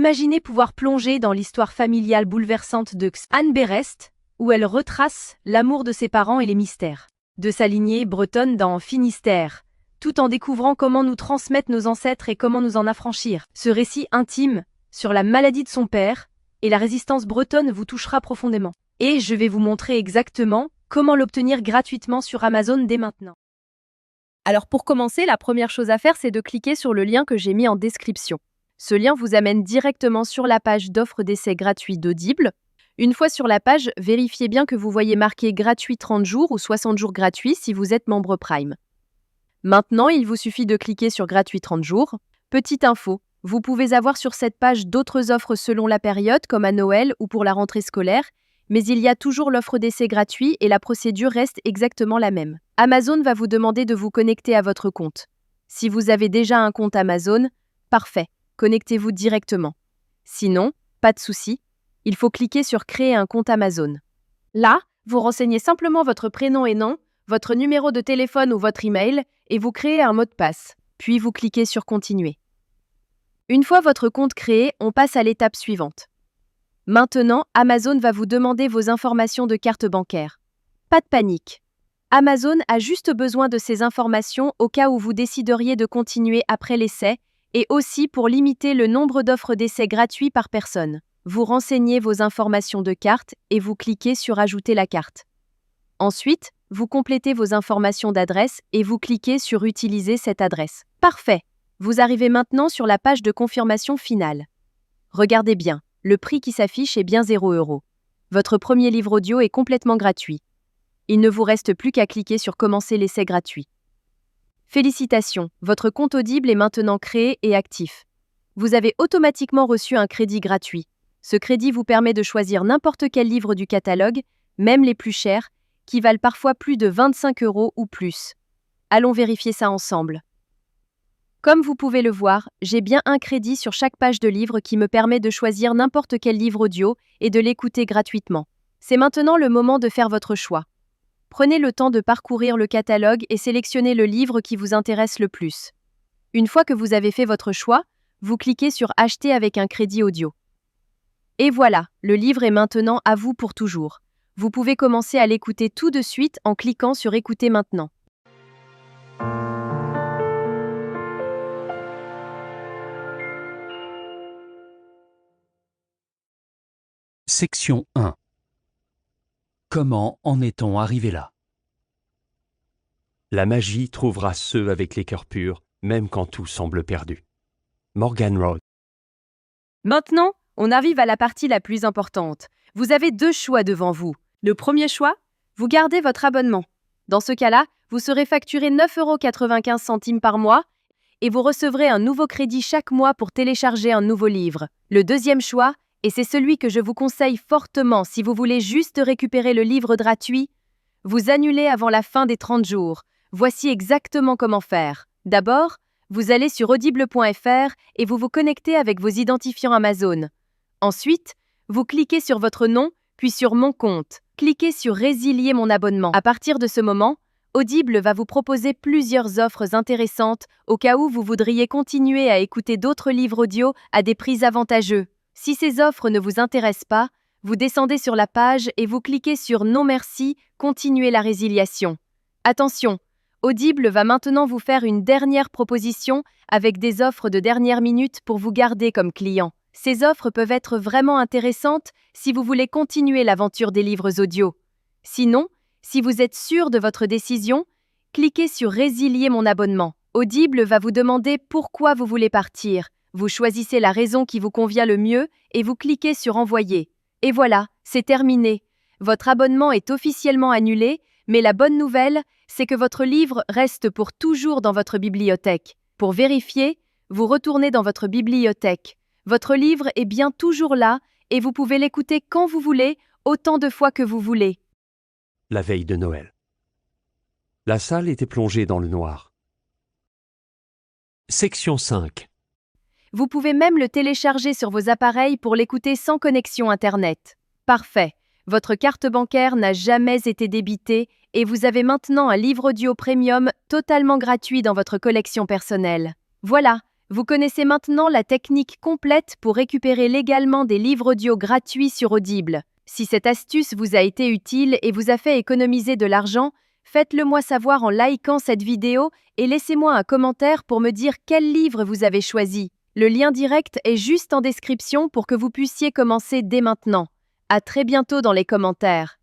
Imaginez pouvoir plonger dans l'histoire familiale bouleversante de Anne Berest, où elle retrace l'amour de ses parents et les mystères de sa lignée bretonne dans Finistère, tout en découvrant comment nous transmettre nos ancêtres et comment nous en affranchir. Ce récit intime sur la maladie de son père et la résistance bretonne vous touchera profondément. Et je vais vous montrer exactement comment l'obtenir gratuitement sur Amazon dès maintenant. Alors pour commencer, la première chose à faire, c'est de cliquer sur le lien que j'ai mis en description. Ce lien vous amène directement sur la page d'offre d'essai gratuit d'Audible. Une fois sur la page, vérifiez bien que vous voyez marqué gratuit 30 jours ou 60 jours gratuits si vous êtes membre Prime. Maintenant, il vous suffit de cliquer sur gratuit 30 jours. Petite info, vous pouvez avoir sur cette page d'autres offres selon la période, comme à Noël ou pour la rentrée scolaire, mais il y a toujours l'offre d'essai gratuit et la procédure reste exactement la même. Amazon va vous demander de vous connecter à votre compte. Si vous avez déjà un compte Amazon, parfait, connectez-vous directement. Sinon, pas de souci, il faut cliquer sur Créer un compte Amazon. Là, vous renseignez simplement votre prénom et nom, votre numéro de téléphone ou votre email et vous créez un mot de passe. Puis vous cliquez sur Continuer. Une fois votre compte créé, on passe à l'étape suivante. Maintenant, Amazon va vous demander vos informations de carte bancaire. Pas de panique. Amazon a juste besoin de ces informations au cas où vous décideriez de continuer après l'essai et aussi pour limiter le nombre d'offres d'essai gratuits par personne. Vous renseignez vos informations de carte et vous cliquez sur Ajouter la carte. Ensuite, vous complétez vos informations d'adresse et vous cliquez sur Utiliser cette adresse. Parfait. Vous arrivez maintenant sur la page de confirmation finale. Regardez bien, le prix qui s'affiche est bien 0 €. Votre premier livre audio est complètement gratuit. Il ne vous reste plus qu'à cliquer sur Commencer l'essai gratuit. Félicitations, votre compte Audible est maintenant créé et actif. Vous avez automatiquement reçu un crédit gratuit. Ce crédit vous permet de choisir n'importe quel livre du catalogue, même les plus chers, qui valent parfois plus de 25 € ou plus. Allons vérifier ça ensemble. Comme vous pouvez le voir, j'ai bien un crédit sur chaque page de livre qui me permet de choisir n'importe quel livre audio et de l'écouter gratuitement. C'est maintenant le moment de faire votre choix. Prenez le temps de parcourir le catalogue et sélectionnez le livre qui vous intéresse le plus. Une fois que vous avez fait votre choix, vous cliquez sur Acheter avec un crédit audio. Et voilà, le livre est maintenant à vous pour toujours. Vous pouvez commencer à l'écouter tout de suite en cliquant sur Écouter maintenant. Section 1. Comment en est-on arrivé là? La magie trouvera ceux avec les cœurs purs, même quand tout semble perdu. Morgan Road. Maintenant, on arrive à la partie la plus importante. Vous avez deux choix devant vous. Le premier choix, vous gardez votre abonnement. Dans ce cas-là, vous serez facturé 9,95 € par mois et vous recevrez un nouveau crédit chaque mois pour télécharger un nouveau livre. Le deuxième choix, et c'est celui que je vous conseille fortement si vous voulez juste récupérer le livre gratuit, vous annulez avant la fin des 30 jours. Voici exactement comment faire. D'abord, vous allez sur audible.fr et vous vous connectez avec vos identifiants Amazon. Ensuite, vous cliquez sur votre nom, puis sur Mon compte. Cliquez sur Résilier mon abonnement. À partir de ce moment, Audible va vous proposer plusieurs offres intéressantes au cas où vous voudriez continuer à écouter d'autres livres audio à des prix avantageux. Si ces offres ne vous intéressent pas, vous descendez sur la page et vous cliquez sur Non merci, continuer la résiliation. Attention, Audible va maintenant vous faire une dernière proposition avec des offres de dernière minute pour vous garder comme client. Ces offres peuvent être vraiment intéressantes si vous voulez continuer l'aventure des livres audio. Sinon, si vous êtes sûr de votre décision, cliquez sur Résilier mon abonnement. Audible va vous demander pourquoi vous voulez partir. Vous choisissez la raison qui vous convient le mieux et vous cliquez sur Envoyer. Et voilà, c'est terminé. Votre abonnement est officiellement annulé, mais la bonne nouvelle, c'est que votre livre reste pour toujours dans votre bibliothèque. Pour vérifier, vous retournez dans votre bibliothèque. Votre livre est bien toujours là et vous pouvez l'écouter quand vous voulez, autant de fois que vous voulez. La veille de Noël. La salle était plongée dans le noir. Section 5. Vous pouvez même le télécharger sur vos appareils pour l'écouter sans connexion Internet. Parfait. Votre carte bancaire n'a jamais été débitée et vous avez maintenant un livre audio premium totalement gratuit dans votre collection personnelle. Voilà, Vous connaissez maintenant la technique complète pour récupérer légalement des livres audio gratuits sur Audible. Si cette astuce vous a été utile et vous a fait économiser de l'argent, faites-le moi savoir en likant cette vidéo et laissez-moi un commentaire pour me dire quel livre vous avez choisi. Le lien direct est juste en description pour que vous puissiez commencer dès maintenant. À très bientôt dans les commentaires.